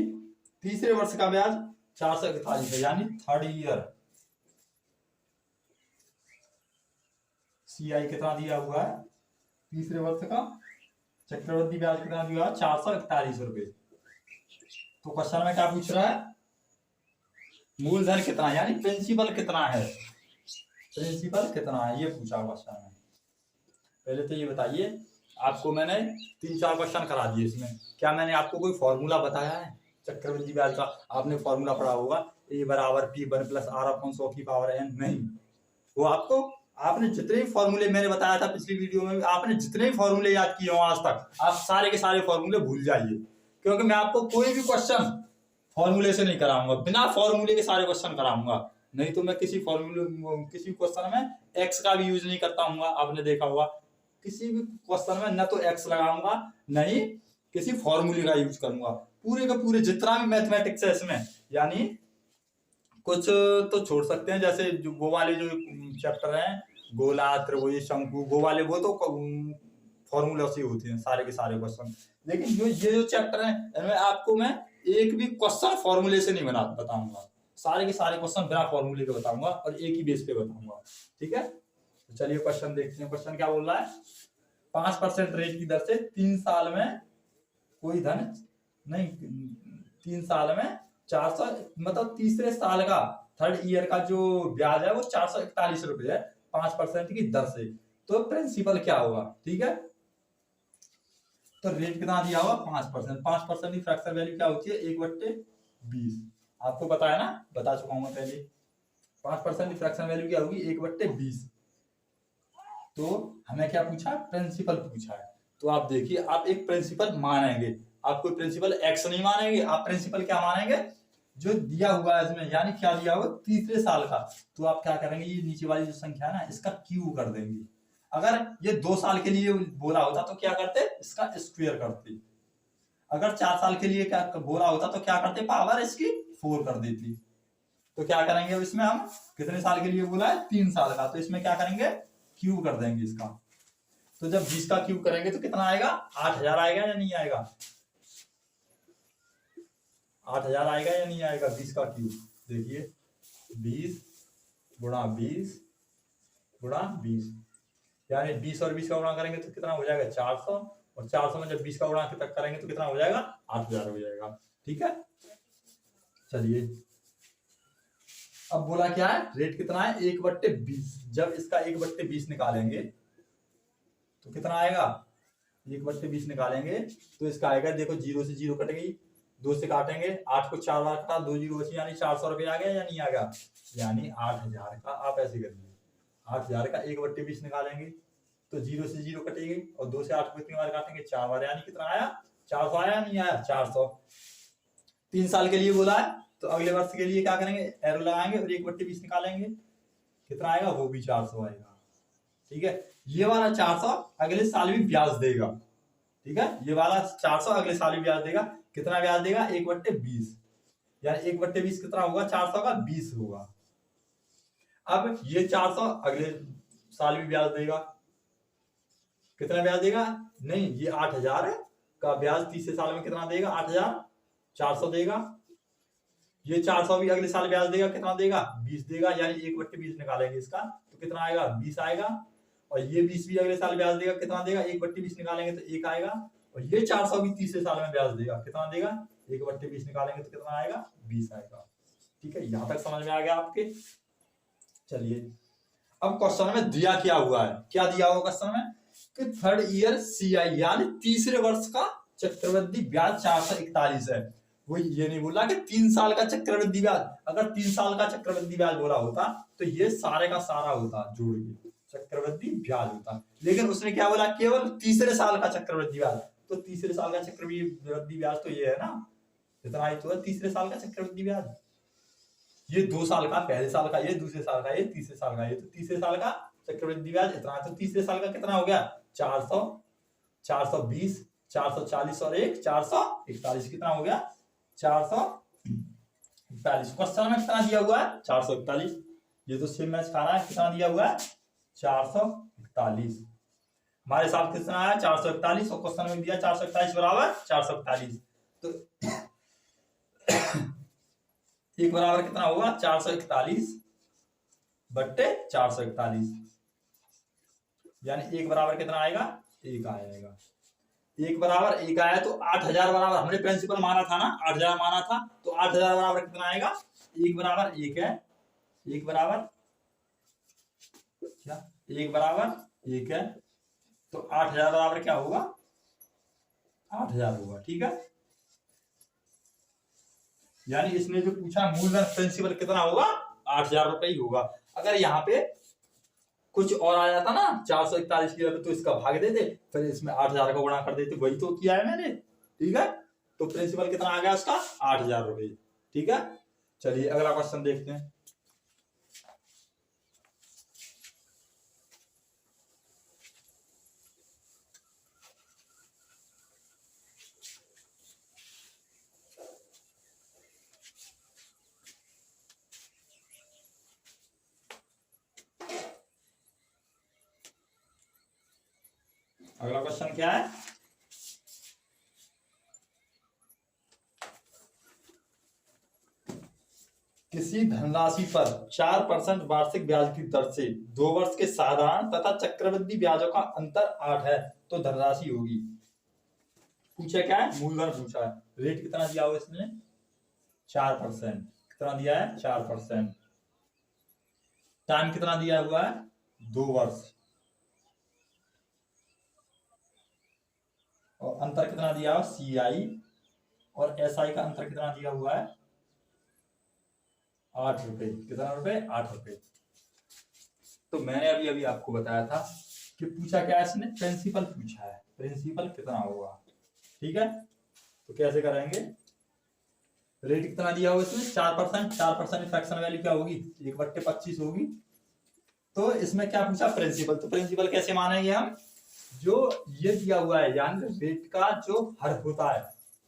तीसरे वर्ष का ब्याज 441 है, यानी 3rd ईयर। CI कितना दिया हुआ है तीसरे वर्ष का, चक्रवृद्धि ब्याज कितना दिया है 441 रुपए। तो क्वेश्चन में क्या पूछ रहा है, मूलधन कितना यानी प्रिंसिपल कितना है, प्रिंसिपल कितना है ये पूछा क्वेश्चन में। पहले तो ये बताइए, आपको मैंने 3-4 क्वेश्चन करा दिए इसमें, क्या मैंने आपको कोई फॉर्मूला बताया है चक्रवृद्धि ब्याज का? आपने फॉर्मूला पढ़ा होगा A = P1 + R/100⁴ नहीं, वो आपने जितने भी फॉर्मूले मैंने बताया था पिछली वीडियो में, आपने जितने भी फॉर्मूले याद किए हो आज तक, आप सारे के सारे फॉर्मूले भूल जाइए, क्योंकि मैं आपको कोई भी क्वेश्चन फॉर्मूले से नहीं कराऊंगा, बिना फॉर्मूले के सारे क्वेश्चन कराऊंगा। नहीं तो मैं किसी क्वेश्चन में एक्स का भी यूज नहीं करता हूँ, आपने देखा होगा किसी भी क्वेश्चन में न तो एक्स लगाऊंगा नहीं किसी फॉर्मूले का यूज करूंगा। पूरे का पूरे जितना भी मैथमेटिक्स है इसमें, यानी कुछ तो छोड़ सकते हैं, जैसे जो वो वाले जो चैप्टर हैं गोला त्रिभुज शंकु, वो वाले वो तो फॉर्मूला से होते हैं सारे के सारे क्वेश्चन, लेकिन ये जो चैप्टर है इनमें आपको मैं एक भी क्वेश्चन फॉर्मूले से नहीं बताऊंगा, सारे के सारे क्वेश्चन बिना फॉर्मूले के बताऊंगा और एक ही बेस पे बताऊंगा। ठीक है, तो चलिए क्वेश्चन देखते हैं। क्वेश्चन क्या बोल रहा है, 5% रेट की दर से 3 साल में कोई धन नहीं, 3 साल में 400 मतलब तीसरे साल का 3rd ईयर का जो ब्याज है वो 441 रुपए है 5% की दर से, तो प्रिंसिपल क्या होगा। ठीक है, तो रेट कितना दिया होगा 5%, 5% की फ्रैक्शन वैल्यू क्या होती है 1/20, आपको पता है ना, बता चुका हूं मैं पहले। 5% की फ्रैक्शन वैल्यू क्या होगी 1/20। तो हमें क्या पूछा, प्रिंसिपल पूछा है, तो आप देखिए आप एक प्रिंसिपल मानेंगे, आप कोई प्रिंसिपल एक्स नहीं मानेंगे, आप प्रिंसिपल क्या मानेंगे जो दिया हुआ है इसमें, यानी क्या दिया हुआ तीसरे साल का, तो आप क्या करेंगे ये नीचे वाली जो संख्या है ना इसका क्यू कर देंगे। अगर ये 2 साल के लिए बोला होता तो क्या करते, इसका स्क्वायर करते, अगर 4 साल के लिए क्या बोला होता तो क्या करते, पावर इसकी 4 कर देती। तो क्या करेंगे अब इसमें हम कितने साल के लिए बोला है 3 साल का, तो इसमें क्या करेंगे क्यू कर देंगे इसका। तो जब 20 का क्यू करेंगे तो कितना आएगा 8000 आएगा या नहीं आएगा, 8000 आएगा या नहीं आएगा 20 का क्यू। देखिए 20 × 20 × 20, यानी 20 और 20 का गुणा करेंगे तो कितना हो जाएगा 400, और 400 में जब 20 का गुणा करेंगे तो कितना हो जाएगा 8000 हो जाएगा। ठीक है, चलिए अब बोला क्या है, रेट कितना है 1/20, जब इसका 1/20 निकालेंगे तो कितना आएगा 1/20 निकालेंगे तो इसका आएगा, देखो 0 से 0 कट गई, 2 से काटेंगे, 8 को 4 बार कटा, 2 0 बची, यानी 400 रुपये आ गया या नहीं आ गया, यानी 8000 का, आप ऐसे करिए 8000 का 1/20 निकालेंगे तो 0 से 0 कटेगी और 2 से 8 को कितनी बार काटेंगे 4 बार, यानी कितना आया 400 आया नहीं आया 400। 3 साल के लिए बोला है तो अगले वर्ष के लिए क्या करेंगे एरो लगाएंगे और 1/20 निकालेंगे, कितना आएगा वो भी 400 आएगा। ठीक है, ये वाला 400 अगले साल भी ब्याज देगा। ठीक है, ये वाला 400 अगले साल भी ब्याज देगा, कितना ब्याज देगा 1/20, यानी 1/20 कितना होगा 400 का 20 होगा। अब ये 400 अगले साल भी ब्याज देगा, कितना ब्याज देगा, नहीं ये 8000 का ब्याज तीसरे साल में कितना देगा 8400 देगा, ये 400 भी अगले साल ब्याज देगा, कितना देगा 20 देगा, यानी 1/20 निकालेंगे इसका तो कितना आएगा 20 आएगा, और ये 20 भी अगले साल ब्याज देगा, कितना देगा, 1/20 निकालेंगे तो 1 आएगा, और ये 400 भी तीसरे साल में ब्याज देगा, कितना देगा, 1/20 निकालेंगे तो कितना आएगा, 20 आएगा। ठीक है, यहां तक समझ में आ गया आपके। चलिए अब क्वेश्चन में दिया क्या हुआ है, क्या दिया हुआ क्वेश्चन में कि थर्ड ईयर CI यानी तीसरे वर्ष का चक्रवृद्धि ब्याज 441 है। वो ये नहीं बोला कि 3 साल का चक्रवृद्धि ब्याज, अगर 3 साल का चक्रवृद्धि ब्याज बोला होता तो ये सारे का सारा होता जोड़ के चक्रवृद्धि ब्याज होता, लेकिन उसने क्या बोला, केवल तीसरे साल का चक्रवृद्धि ब्याज। तो तीसरे साल का चक्रवृद्धि ब्याज तो ये है ना, इतना ही तो है तीसरे साल का चक्रवृद्धि ब्याज। ये 2 साल का, पहले साल का, ये दूसरे साल का, ये तीसरे साल का, ये तो तीसरे साल का चक्रवृद्धि ब्याज इतना। तो तीसरे साल का कितना हो गया, 400, 420, 440 और 1 441, कितना हो गया, 441। क्वेश्चन में कितना दिया हुआ है, 441। ये तो सेम मैच खा रहा है, कितना दिया हुआ है, 441। हमारे साथ कितना आया, 441, और क्वेश्चन में दिया 441 बराबर 441। तो एक बराबर कितना होगा, 441 बट्टे 441, यानी एक बराबर कितना आएगा, 1 आएगा। एक बराबर 1 आया तो 8000 बराबर, हमने प्रिंसिपल माना था ना, 8000 माना था, तो 8000 बराबर कितना आएगा, 1 बराबर 1 है, 1 बराबर क्या, 1 बराबर 1 है, तो 8000 बराबर क्या होगा, 8000 होगा। ठीक है, यानी इसने जो पूछा मूलधन प्रिंसिपल कितना होगा, 8000 रुपए ही होगा। अगर यहाँ पे कुछ और आ जाता ना 441 की जगह, तो इसका भाग देते, फिर इसमें 8000 का गुणा कर देते, वही तो किया है मैंने। ठीक है, तो प्रिंसिपल कितना आ गया उसका, 8000 रुपए। ठीक है, चलिए अगला क्वेश्चन देखते हैं। अगला क्वेश्चन क्या है, किसी धनराशि पर 4% वार्षिक ब्याज की दर से 2 वर्ष के साधारण तथा चक्रवृद्धि ब्याजों का अंतर 8 है, तो धनराशि होगी। पूछा क्या है, मूलधन पूछा है, रेट कितना दिया हुआ इसने, 4%, कितना दिया है, 4%, टाइम कितना दिया हुआ है, 2 वर्ष, और अंतर कितना दिया हुआ, CI और SI का अंतर कितना दिया हुआ है, 8 रुपए, कितना रुपए, 8 रुपए। तो मैंने अभी अभी आपको बताया था कि पूछा क्या है इसने, प्रिंसिपल पूछा है, प्रिंसिपल कितना होगा। ठीक है, तो कैसे करेंगे, रेट कितना दिया हुआ इसमें, 4%, 4% फ्रैक्शन वैल्यू क्या होगी, 1/25 होगी। तो इसमें क्या पूछा, प्रिंसिपल, तो प्रिंसिपल कैसे मानेंगे हम, जो ये दिया हुआ है यानी रेट का जो हर होता है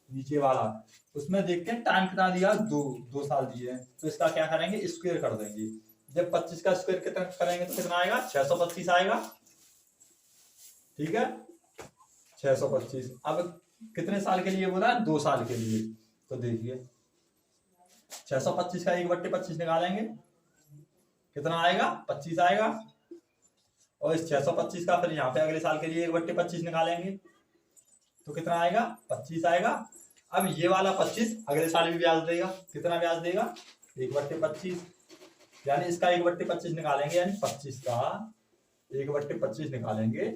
नीचे वाला, उसमें देखते हैं टाइम कितना दिया, 2 साल दिए हैं, तो इसका क्या करेंगे, स्क्वायर कर देंगे। जब 25 का स्क्वायर कितना करेंगे तो कितना आएगा, 625 आएगा। ठीक है, 625। अब कितने साल के लिए बोला है, 2 साल के लिए, तो देखिए 625 का 1/25 निकालेंगे, कितना आएगा, 25 आएगा, और इस 625 का फिर यहाँ पे अगले साल के लिए 1/25 निकालेंगे, तो कितना आएगा, 25 आएगा। अब ये वाला 25 अगले साल भी ब्याज देगा, कितना ब्याज देगा, 1/25, यानी इसका 1/25 निकालेंगे, यानी 25 का 1/25 निकालेंगे,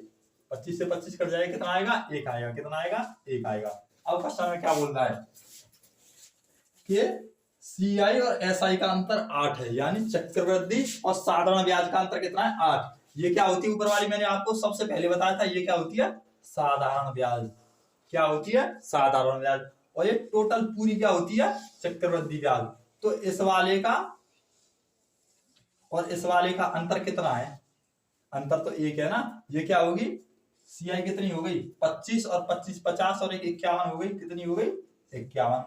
25 से 25 कट जाएगा, कितना आएगा, 1 आएगा, कितना आएगा, 1 आएगा। अब क्वेश्चन में क्या बोल रहा है कि CI और SI का अंतर 8 है, यानी चक्रवृद्धि और साधारण ब्याज का अंतर कितना है, 8। ये क्या होती है, ऊपर वाली मैंने आपको सबसे पहले बताया था, ये क्या होती है, साधारण ब्याज, क्या होती है, साधारण ब्याज, और ये टोटल पूरी क्या होती है, चक्रवृद्धि ब्याज। तो इस वाले का और इस वाले का अंतर कितना है, अंतर तो 1 है ना, ये क्या होगी, CI कितनी हो गई, 25 और 25 50 और 1 51 हो गई, कितनी हो गई, 51,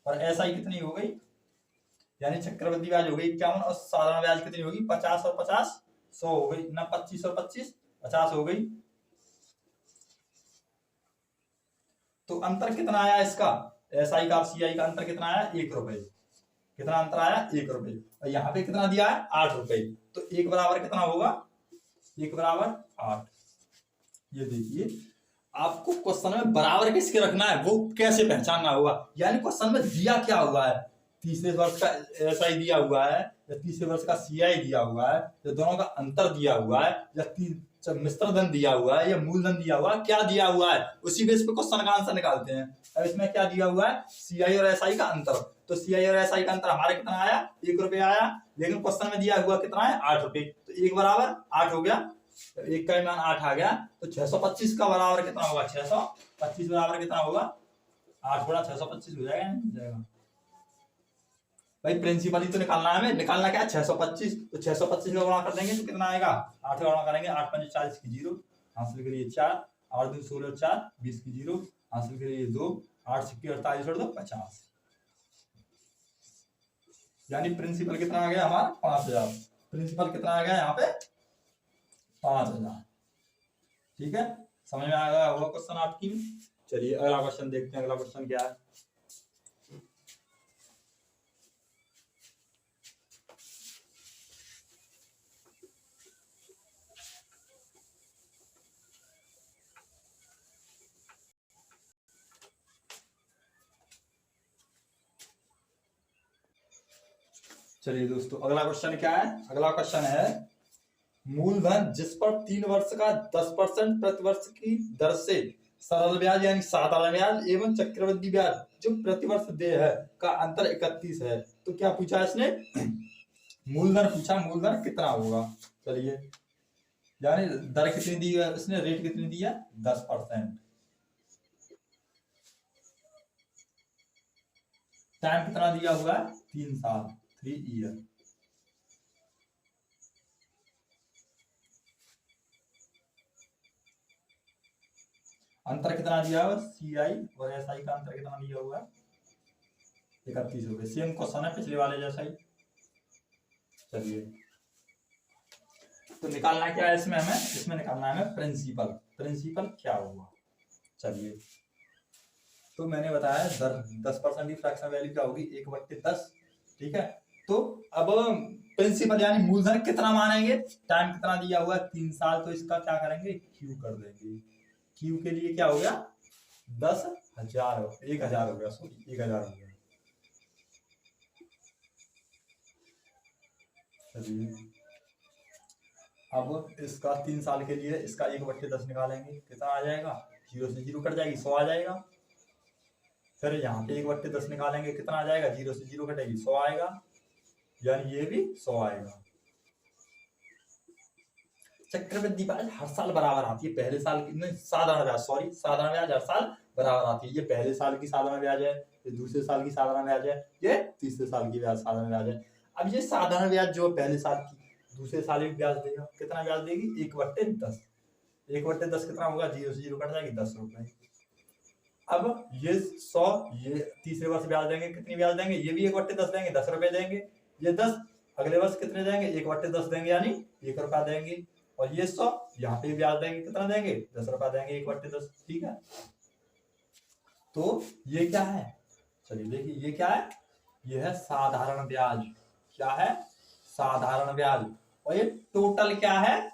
और SI कितनी हो गई, यानी चक्रवृद्धि ब्याज हो गई 51, और साधारण ब्याज कितनी होगी, 50 और 50 100 हो गई ना, 25 और 25 50 हो गई। तो अंतर कितना आया इसका, SI का और CI का अंतर कितना आया, 1 रुपए, कितना अंतर आया, 1 रुपए, और यहाँ पे कितना दिया है, 8 रुपए, तो 1 बराबर कितना होगा, 1 बराबर 8। ये देखिए आपको क्वेश्चन में बराबर किसके रखना है वो कैसे पहचानना होगा, यानी क्वेश्चन में दिया क्या हुआ है, तीसरे वर्ष का एसआई दिया हुआ है या तीसरे वर्ष का सीआई दिया हुआ है या दोनों का अंतर दिया हुआ है या मिश्र धन दिया हुआ है या मूलधन दिया हुआ है, क्या दिया हुआ है उसी बेस पे क्वेश्चन का आंसर निकालते हैं। अब इसमें क्या दिया हुआ है, सीआई और एसआई का अंतर, तो सीआई और एसआई का अंतर हमारे कितना आया, 1 रुपया आया, लेकिन क्वेश्चन में दिया हुआ कितना है, 8 रुपए, तो 1 बराबर 8 हो गया, एक का मान 8 आ गया, तो 625 का बराबर कितना होगा, 625 बराबर कितना होगा, 8 गुणा 625 हो जाएगा। भाई प्रिंसिपल ही तो निकालना है, हमें निकालना क्या है, 625, तो 625 का गुणा कर देंगे तो कितना आएगा, 8 का गुणा करेंगे, 8 5 40 की 0, हासिल करिए 4, 8 2 16 4 20 की 0, हासिल करिए 2, 8 सिक्की 48 और 2 50, यानी प्रिंसिपल कितना आ गया हमारा 5000, प्रिंसिपल कितना आ गया यहाँ पे 5000। ठीक है, समझ में आ गया होगा क्वेश्चन आपकी। चलिए अगला क्वेश्चन देखते हैं, अगला क्वेश्चन क्या है। चलिए दोस्तों अगला क्वेश्चन क्या है, अगला क्वेश्चन है मूलधन जिस पर 3 वर्ष का 10% प्रतिवर्ष की दर से सरल ब्याज यानी साधारण ब्याज एवं चक्रवृद्धि ब्याज जो प्रतिवर्ष देय है का अंतर 31 है, तो क्या पूछा इसने, मूलधन पूछा, मूलधन कितना होगा। चलिए यानी दर कितनी दी है इसने, रेट कितनी दी है 10%, टाइम कितना दिया हुआ है 3 साल 3 ईयर, अंतर कितना दिया हुआ, सीआई और एसआई का अंतर कितना दिया हुआ है 31 रुपए, सेम क्वेश्चन है पिछले वाले जैसा ही। चलिए तो निकालना क्या है इसमें हमें, इसमें निकालना है हमें प्रिंसिपल, प्रिंसिपल क्या होगा। चलिए तो मैंने बताया दर 10% की फ्रैक्शनल वैल्यू क्या होगी 1/10, ठीक है, तो अब प्रिंसिपल यानी मूलधन कितना मानेंगे, टाइम कितना दिया हुआ 3 साल, तो इसका क्या करेंगे क्यू कर देंगे, क्यू के लिए क्या हो गया 10,000, 1,000 हो गया, सॉरी 1,000 हो गया। चलिए अब इसका 3 साल के लिए इसका 1/10 निकालेंगे, कितना आ जाएगा, 0 से 0 कट जाएगी 100 आ जाएगा, फिर यहाँ पे 1/10 निकालेंगे कितना आ जाएगा, 0 से 0 कटेगी 100 आएगा, यानी ये भी 100 आएगा। चक्रवृद्धि ब्याज हर साल बराबर आती है, पहले साल की नहीं, साधारण ब्याज, सॉरी साधारण ब्याज हर साल बराबर आती है, ये पहले साल की साधारण ब्याज है, ये दूसरे साल की साधारण ब्याज है, ये तीसरे साल की ब्याज साधारण ब्याज है। अब ये साधारण ब्याज जो पहले साल की दूसरे साल में ब्याज देगा, कितना ब्याज देगी 1/10, 1/10 कितना होगा, 0 से 0 कट जाएगी 10 रुपए। अब ये 100, ये तीसरे वर्ष ब्याज देंगे, कितनी ब्याज देंगे, ये भी 1/10 देंगे 10 रुपए देंगे, ये 10 अगले वर्ष कितने देंगे 1/10 देंगे यानी 1 रुपया देंगे, और ये 100 यहाँ पे ब्याज देंगे, कितना देंगे 10 रुपया देंगे 1/10, ठीक है। तो ये क्या है, चलिए देखिए ये क्या है, ये है साधारण ब्याज, क्या है साधारण ब्याज, और ये टोटल क्या है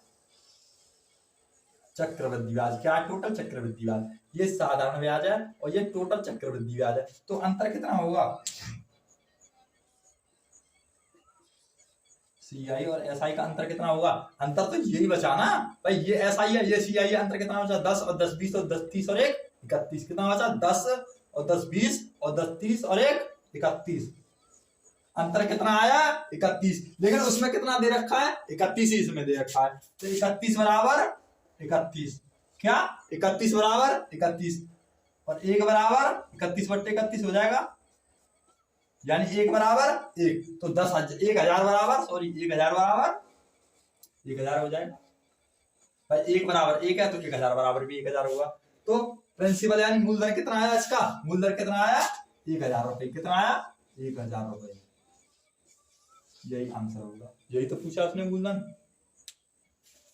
चक्रवृद्धि ब्याज, क्या है टोटल चक्रवृद्धि ब्याज, ये साधारण ब्याज है और ये टोटल चक्रवृद्धि ब्याज है, तो अंतर कितना होगा, सीआई और एसआई का अंतर कितना होगा, अंतर तो यही बचा ना भाई, ये एसआई है ये सीआई है, अंतर कितना बचा 10 और 10 20 और 10 30 और 1 31, कितना बचा 10 और 10 20 और 10 30 और 1 31, अंतर कितना आया 31, लेकिन उसमें कितना दे रखा है 31 ही इसमें दे रखा है, तो 31 बराबर 31, क्या 31 बराबर 31 और 1 बराबर 31/31 हो जाएगा, यानी 1 बराबर 1, तो 10,000 बराबर, सॉरी 1,000 बराबर 1,000 हो जाएगा भाई, 1 बराबर 1 है तो 1,000 बराबर भी 1,000 होगा। तो प्रिंसिपल यानी मूलधन कितना आया, इसका मूलधन कितना आया 1,000 रुपए, कितना आया 1,000 रुपए, यही आंसर होगा, यही तो पूछा उसने मूलधन।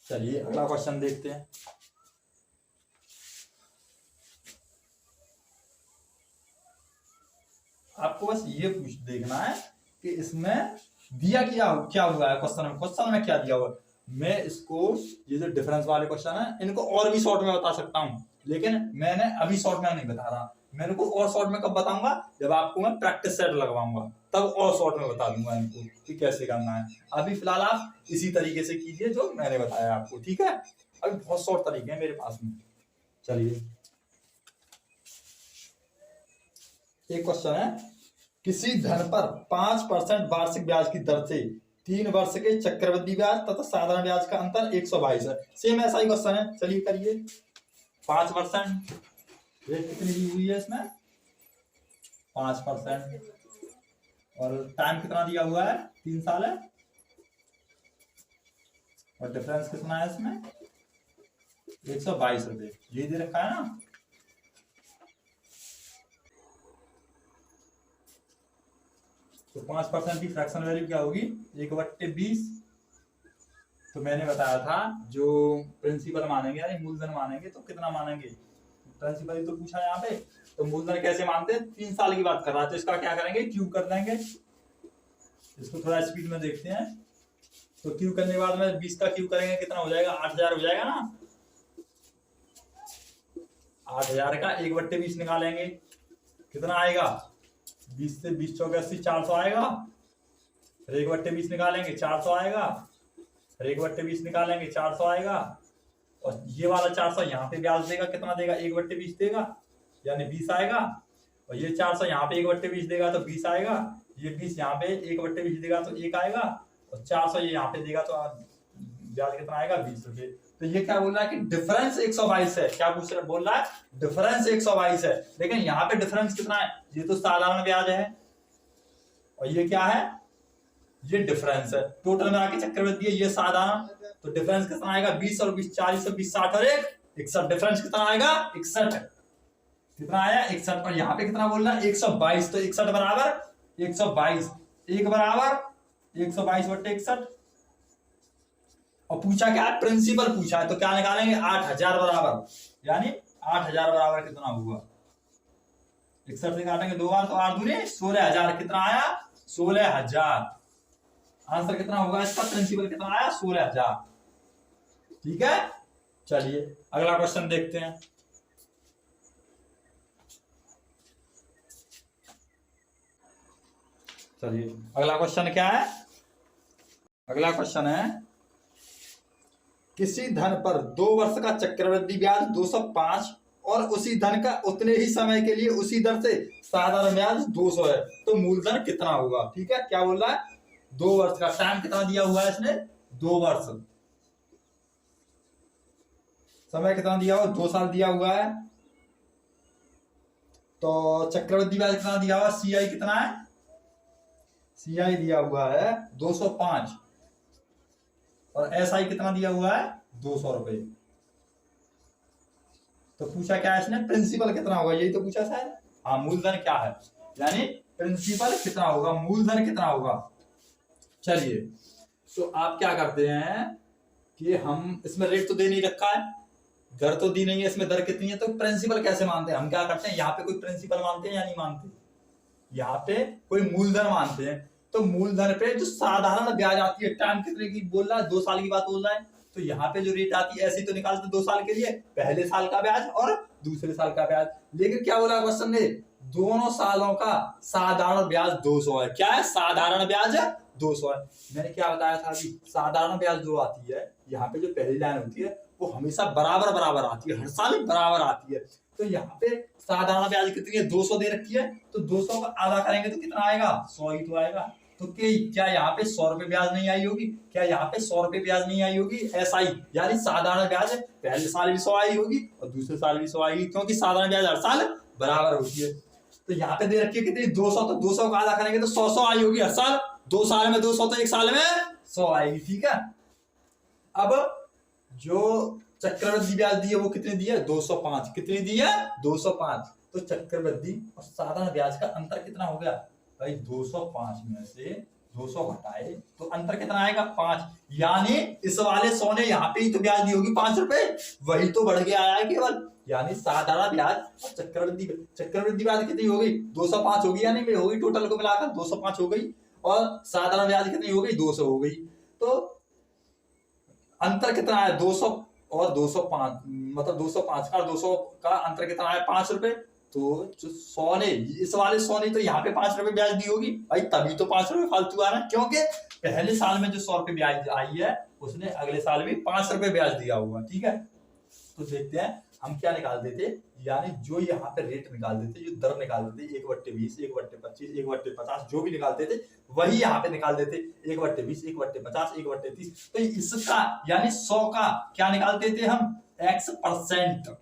चलिए अगला क्वेश्चन देखते हैं। आपको बस ये देखना है कि इसमें दिया क्या हुआ है, क्वेश्चन में क्या दिया हुआ है, मैं इसको, ये जो डिफरेंस वाले क्वेश्चन है इनको और भी शॉर्ट में बता सकता हूँ, लेकिन मैंने अभी शॉर्ट में नहीं बता रहा। मेरे को और शॉर्ट में कब बताऊंगा, जब आपको मैं प्रैक्टिस सेट लगवाऊंगा, तब और शॉर्ट में बता दूंगा इनको कि कैसे करना है। अभी फिलहाल आप इसी तरीके से कीजिए जो मैंने बताया आपको, ठीक है। अभी बहुत शॉर्ट तरीके हैं मेरे पास में। चलिए एक क्वेश्चन है, किसी धन पर 5% वार्षिक ब्याज की दर से 3 वर्ष के चक्रवृद्धि ब्याज तथा साधारण ब्याज का अंतर 122 है। सेम ऐसा ही क्वेश्चन है, चलिए करिए। 5% रेट कितनी दी हुई है इसमें, 5%, और टाइम कितना दिया हुआ है, 3 साल है, और डिफरेंस कितना है इसमें, 122 रुपए, ये दे रखा है ना। तो 5% की फ्रैक्शन वैल्यू क्या होगी, 1/20। तो मैंने बताया था जो प्रिंसिपल मानेंगे यानी मूलधन मानेंगे तो कितना मानेंगे, प्रिंसिपल तो पूछा यहाँ पे, तो मूलधन कैसे मानते हैं, 3 साल की बात कर रहा है, तो इसका क्या करेंगे, क्यूब कर देंगे। इसको थोड़ा स्पीड में देखते हैं। तो क्यूब करने के बाद में 20 का क्यूब करेंगे, कितना हो जाएगा, 8000 हो जाएगा ना। 8000 का 1/20 निकालेंगे, कितना आएगा, 20 से 20 चौके 80, 400 आएगा। फिर 1/20 निकालेंगे, 400 आएगा। फिर 1/20 निकालेंगे, 400 आएगा। और ये वाला 400 यहाँ पे ब्याज देगा, कितना देगा, 1/20 देगा, यानी 20 आएगा। और ये 400 यहाँ पे 1/20 देगा तो 20 आएगा। ये 20 यहाँ पे 1/20 देगा तो 1 आएगा। और 400 ये यहाँ पे देगा तो ब्याज कितना आएगा, 20 रुपए। तो ये क्या बोल रहा है कि डिफरेंस 122 है। क्या पूछ रहा बोल रहा है, डिफरेंस 122 है। लेकिन यहाँ पे डिफरेंस कितना है, ये तो साधारण ब्याज है और ये क्या है, ये डिफरेंस है। टोटल में आके चक्रवृद्धि है, ये साधारण। तो डिफरेंस कितना आएगा, 20 और 20, 40 और 20, 60 और 1, 61। डिफरेंस कितना आएगा, 61। कितना आया, 61। और यहाँ पे कितना बोल रहा है, 122। तो 61 बराबर 122, 1 बराबर 122/61। और पूछा क्या है, प्रिंसिपल पूछा है, तो क्या निकालेंगे, 8000 बराबर, यानी 8000 बराबर कितना हुआ, 61 से काटेंगे 2 बार तो 8 दूनी 16000। कितना आया, 16000। आंसर कितना होगा इसका, प्रिंसिपल कितना आया, 16000। ठीक है। चलिए अगला क्वेश्चन देखते हैं। चलिए अगला क्वेश्चन क्या है, अगला क्वेश्चन है, किसी धन पर 2 वर्ष का चक्रवृद्धि ब्याज 205 और उसी धन का उतने ही समय के लिए उसी दर से साधारण ब्याज 200 है, तो मूलधन कितना होगा। ठीक है, क्या बोल रहा है, 2 वर्ष का टाइम कितना दिया हुआ है इसने, 2 वर्ष, समय कितना दिया हुआ, 2 साल दिया हुआ है। तो चक्रवृद्धि ब्याज कितना दिया हुआ, सीआई कितना है, सीआई दिया हुआ है 205 और एसआई कितना दिया हुआ है, 200 रुपए। तो पूछा क्या है इसने, प्रिंसिपल कितना होगा, यही तो पूछा शायद। हाँ, मूलधन क्या है, यानी प्रिंसिपल कितना होगा, मूलधन कितना होगा। चलिए तो आप क्या करते हैं कि हम इसमें रेट तो दे नहीं रखा है, दर तो दी नहीं है, इसमें दर कितनी है, तो प्रिंसिपल कैसे मानते हैं, हम क्या करते हैं, यहाँ पे कोई प्रिंसिपल मानते हैं या नहीं मानते, यहाँ पे कोई मूलधन मानते हैं। तो मूलधन पे जो साधारण ब्याज आती है, टाइम कितने की बोल रहा है, 2 साल की बात बोल रहा है, तो यहाँ पे जो रेट आती है ऐसी तो निकालते 2 साल के लिए, पहले साल का ब्याज और दूसरे साल का ब्याज। लेकिन क्या बोला क्वेश्चन ने, दोनों सालों का साधारण ब्याज 200 है। क्या है, साधारण ब्याज 200 है। मैंने क्या बताया था अभी, साधारण ब्याज जो आती है, यहाँ पे जो पहली लाइन होती है वो हमेशा बराबर बराबर आती है, हर साल बराबर आती है। तो यहाँ पे साधारण ब्याज कितनी है, 200 दे रखी है, तो 200 का आधा करेंगे तो कितना आएगा, 100 ही तो आएगा। तो क्या यहाँ पे 100 रुपए ब्याज नहीं आई होगी, क्या यहाँ पे 100 रुपए ब्याज नहीं आई होगी, ऐसा ही, यानी साधारण ब्याज पहले साल भी 100 आई होगी और दूसरे साल भी 100 आएगी, क्योंकि साधारण ब्याज हर साल बराबर होती है। तो यहाँ पे दे रखी है कितनी, 200, तो 200 का आधा करेंगे तो 100 आई होगी हर साल, 2 साल में 200 तो 1 साल में 100 आएगी। ठीक है। अब जो चक्रवृद्धि ब्याज दी है वो कितनी दी है, 205। कितनी दी है, 205। तो चक्रवृद्धि और साधारण ब्याज का अंतर कितना हो गया भाई, 205 में से 200 घटाए तो अंतर कितना आएगा, 5। यानी इस वाले 100 ने यहाँ पे ही तो ब्याज दी होगी 5 रुपए, वही तो बढ़ गया है केवल। यानी साधारण ब्याज और चक्रवृद्धि ब्याज कितनी हो गई, 205 होगी, यानी होगी टोटल को मिलाकर 205 हो गई, और साधारण ब्याज कितनी हो गई, 200 हो गई। तो अंतर कितना है 200 और 205, मतलब 205 का 200 का अंतर कितना है 5 रुपए। तो जो 100 ने, इस वाले 100 ने तो यहाँ पे 5 रुपए ब्याज दी होगी भाई, तभी तो 5 रुपए फालतू आ रहा है, क्योंकि पहले साल में जो 100 रुपए ब्याज आई है उसने अगले साल भी 5 रुपए ब्याज दिया होगा। ठीक है, तो देखते हैं हम क्या निकाल देते, यानी जो यहाँ पे रेट निकाल देते, जो दर निकाल देते 1/20, 1/25, 1/50 जो भी निकालते थे वही यहाँ पे निकाल देते 1/20, 1/50, 1/30। तो इसका यानी 100 का क्या निकालते थे हम, x%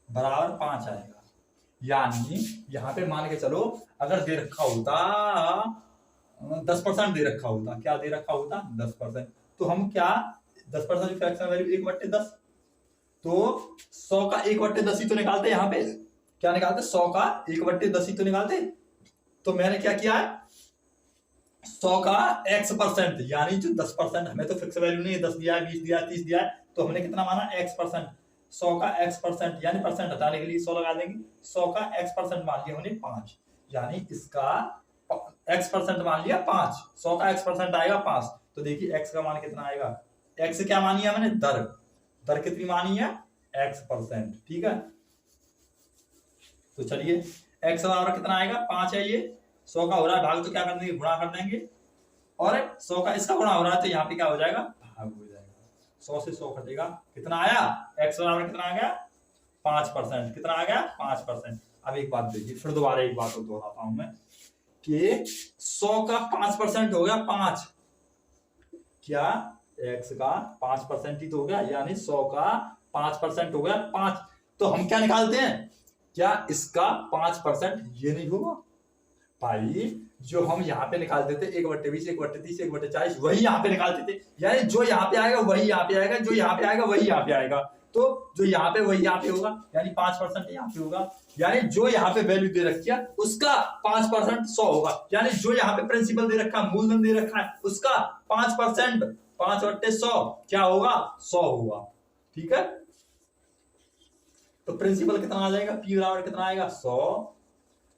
बराबर 5 आएगा। यानी यहाँ पे मान के चलो अगर दे रखा होता 10% दे रखा होता, क्या दे रखा होता 10%, तो हम क्या 10% फ्रैक्शन वैल्यू 1/10, तो 100 का 1/10 ही तो निकालते, यहाँ पे क्या निकालते 100 का 1/10 ही तो निकालते। तो मैंने क्या किया है 100 का x%, यानी जो 10%, हमें तो फिक्स वैल्यू नहीं है, 10 दिया है 20 दिया है 30 दिया है, तो हमने कितना माना x%, 100 का x% यानी परसेंट हटाने के लिए 100 लगा देंगे, 100 का x% मान लिया हमने 5, यानी इसका x% मान लिया 5, 100 का x% आएगा 5। तो देखिए x का मान कितना आएगा, x क्या मानी है मैंने दर, दर कितनी मानी है x%। ठीक है, तो चलिए x बराबर कितना आएगा 5 है, ये 100 का हो रहा है भाग, तो क्या कर देंगे गुणा कर देंगे, और 100 का इसका गुणा हो रहा है तो यहाँ पे क्या हो जाएगा भाग हो जाएगा, 100 से 100 कटेगा, कितना आया x बराबर कितना आ गया 5%, कितना आ गया 5%। अब एक बात देखिए, फिर दोबारा एक बात को दोहराता हूं मैं कि 100 का 5% हो गया 5, क्या x का 5% ही तो हो गया, यानी 100 का 5% हो गया 5। तो हम क्या निकालते हैं, क्या इसका 5% ये नहीं होगा भाई, जो हम यहाँ पे निकालते थे 1/20, 1/30, 1/40 वही यहाँ पे निकालते थे, यानी जो यहाँ पे आएगा वही यहाँ पे आएगा, जो यहाँ पे आएगा वही यहाँ पे आएगा, तो जो यहाँ पे वही यहाँ पे होगा, यानी 5% यहाँ पे होगा, यानी जो यहाँ पे वैल्यू दे रखी है उसका 5% 100 होगा, यानी जो यहाँ पे प्रिंसिपल दे रखा है, मूलधन दे रखा है, उसका 5% 5/100 क्या होगा 100 होगा। ठीक है, तो प्रिंसिपल कितना आ जाएगा, p बराबर कितना आएगा 100,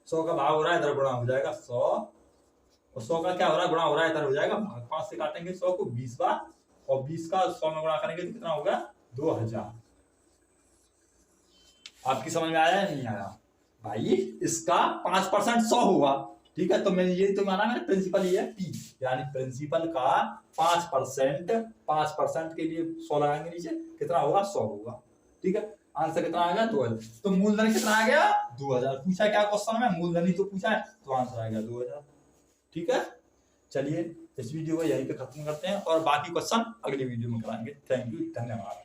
100 का भाग हो रहा है इधर गुणा हो जाएगा 100, और 100 का क्या हो रहा है गुणा हो रहा है इधर हो जाएगा भाग, 5 से काटेंगे 100 को 20 बार, और 20 का 100 में गुणा करेंगे तो कितना होगा 2000। आपकी समझ में आया या नहीं आया भाई, इसका 5% 100 होगा। ठीक है, तो मैंने ये तो माना मैंने प्रिंसिपल ये है p, यानी प्रिंसिपल का 5% के लिए 100 लगाएंगे नीचे, कितना होगा 100 होगा। ठीक है, आंसर कितना आ गया 2000। तो मूलधन कितना आ गया 2000, पूछा क्या क्वेश्चन में मूलधन ही तो पूछा है, तो आंसर आ गया 2000। ठीक है, चलिए इस वीडियो को यहीं पे खत्म करते हैं और बाकी क्वेश्चन अगली वीडियो में कराएंगे। थैंक यू, धन्यवाद।